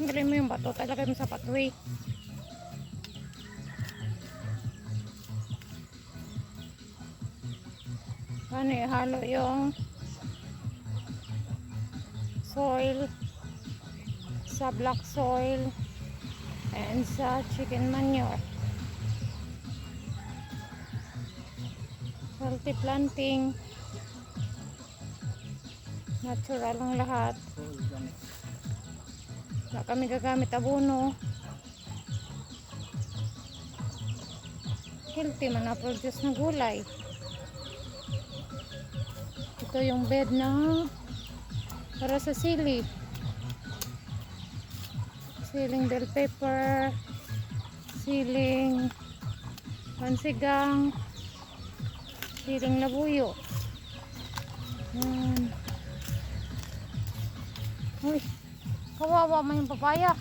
Tanggalin mo yung bato, talagay mo sa pathway. Ano, ihalo yung soil sa black soil and sa chicken manure. Healthy planting, natural ang lahat. Wala kami gagamit abono. Healthy man na produce na gulay. Ito yung bed na para sa sili. Siling bell pepper, siling pansigang, siling labuyo. Uy, kawawa man yung papaya.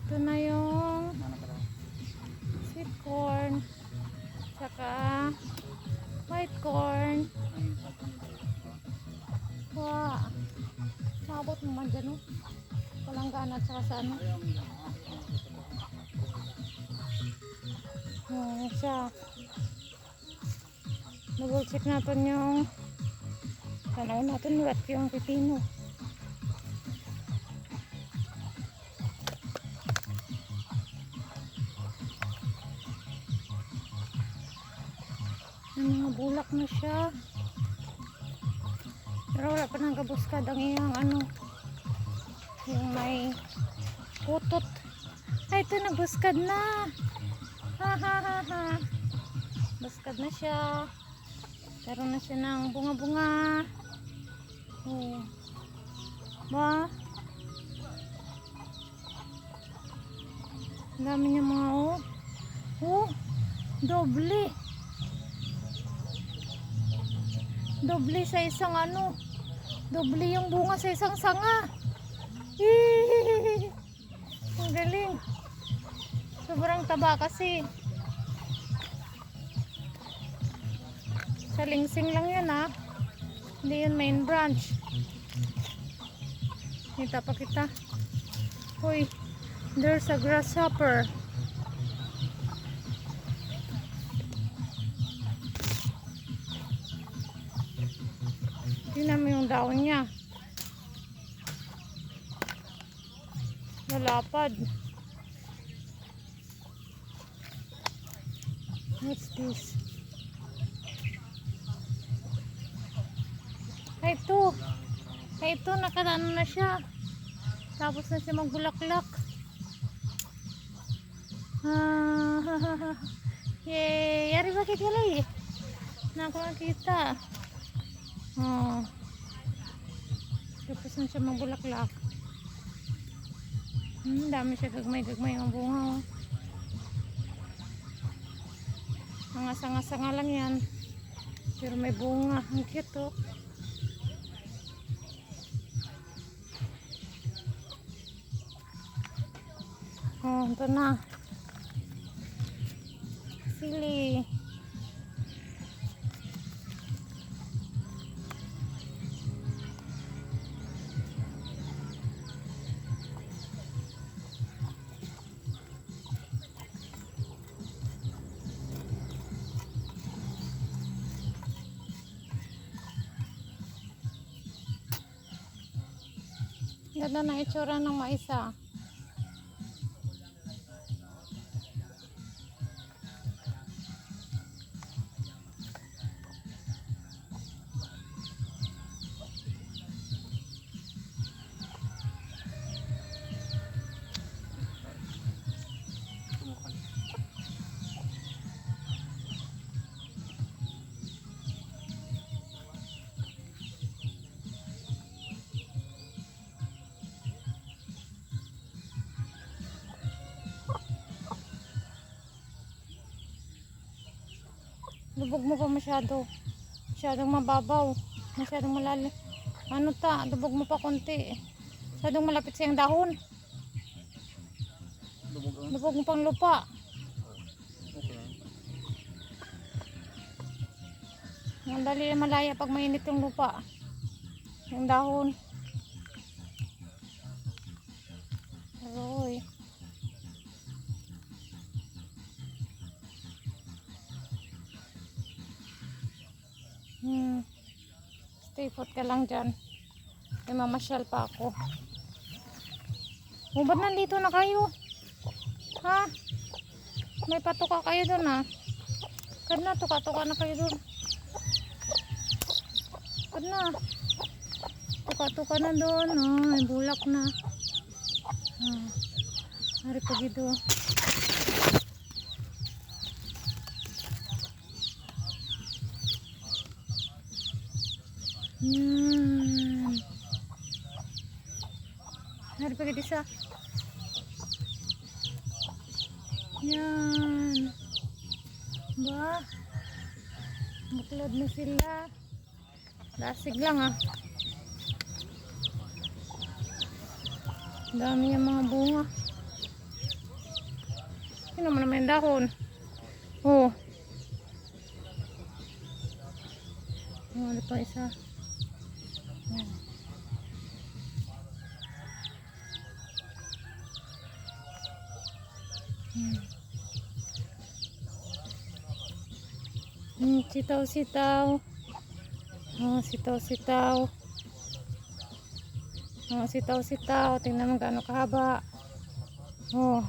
Ito na yung sweet corn, saka white corn. Wow, mabot mo man dyan, oh. Palanggan at saka sa ano. Ayan siya. Double check natin yung tanaw natin wet yung pipino. Mga bulak na siya. Pero wala pa nang kabuskad ang iyang ano, yung may kutot. Ay, ito nagbuskad na. Ha ha ha ha. Buskad na siya. Karoon na siya ng bunga-bunga. Oh. Ba? Ang dami niya mga oh. Oh, doble. Doble sa isang ano. Doble yung bunga sa isang sanga. Ang galing. Sobrang taba kasi. Sa lingsing lang yun, ha. Hindi yun main branch. Kita pa kita. Uy, there's a grasshopper. Tingnan mo yung daon niya. Nalapad. What's this? Ay, ito. Ay, ito. Nakatano na siya. Tapos na siya magbulaklak. Yay! Yari bakit wala eh? Naku nakita. Oh. Tapos na siya magbulaklak. Dami siya gagmay-gagmay ang bunga. Oh. Mga sanga-sanga lang yan. Pero may bunga. Ang cute, oh. Oh, ito na. Sili. Ganda na itsura ng maisa. Lubog mo pa masyado. Masyadong mababaw. Masyadong malalim. Ano ta? Lubog mo pa konti. Masyadong malapit sa yung dahon. Lubog mo pang lupa. Ang dali malaya pag mainit yung lupa. Yung dahon. Stay put ka lang dyan. May mamasyal pa ako. O, ba't nandito na kayo? Ha? May patuka kayo dun ha? Kad na, tuka-tuka na kayo dun. Kad na. Tuka-tuka na dun. Ay, bulak na. Hari pa gitu. Hari pa gitu sa. Yan. Ba? Buklod na sila. Dasig lang ah. Dami yung mga bunga. Sino mo naman yung dahon? Oh. Ano pa isa? Sitaw-sitaw. Oh, sitaw-sitaw. Oh, sitaw-sitaw. Tingnan mo gaano kahaba. Oh.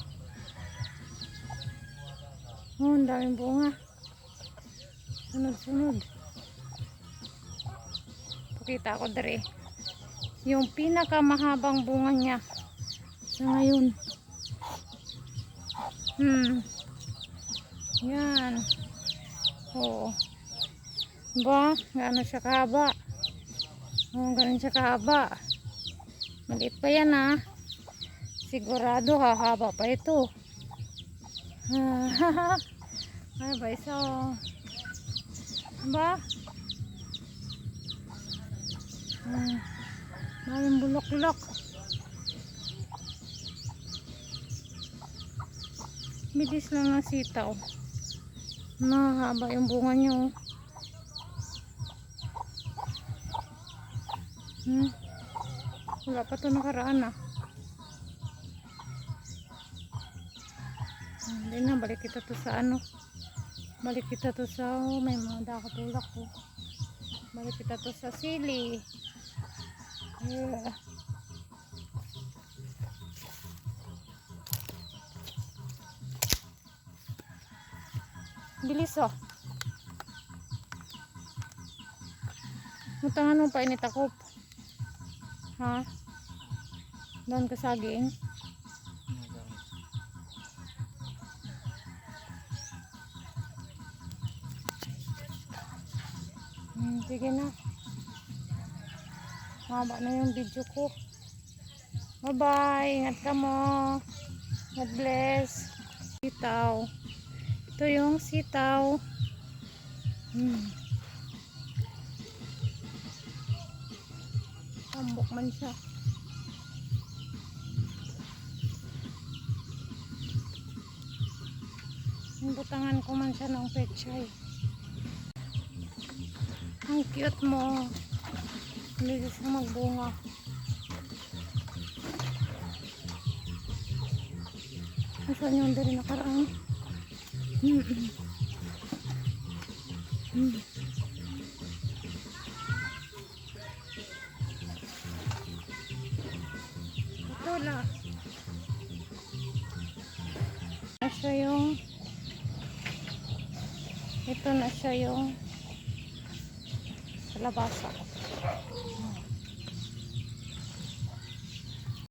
Oh, ang daming bunga. Sunod-sunod. Pakita ko dere. Yung pinakamahabang bunga niya sa ngayon. Yan. Oo. Ba? Gaano siya kahaba? Oo, gaano siya kahaba. Maliit pa yan ha. Sigurado hahaba pa ito. Ay ba isa oh. Ba? Maraming bulok-lok. Bilis lang ng sitaw. Mahaba yung bunga niya oh. Wala pa ito nakaraan ah. Hindi na, balik kita to sa ano. Balik kita to sa oh, may mga dakatulak po. Balik kita to sa sili. Yeah. Bilis oh. Mutangan mo pa initakop. Ha? Doon ka saging. Sige na. Haba na yung video ko. Bye bye. Ingat ka mo. God bless. Sitaw. Ito yung sitaw. Tambok man siya. Butangan ko man siya ng pechay. Ang cute mo. Bilis na magbunga. Nasaan yung dari nakaraan? Ito na. Ito yung ito na siya yung kalabasa.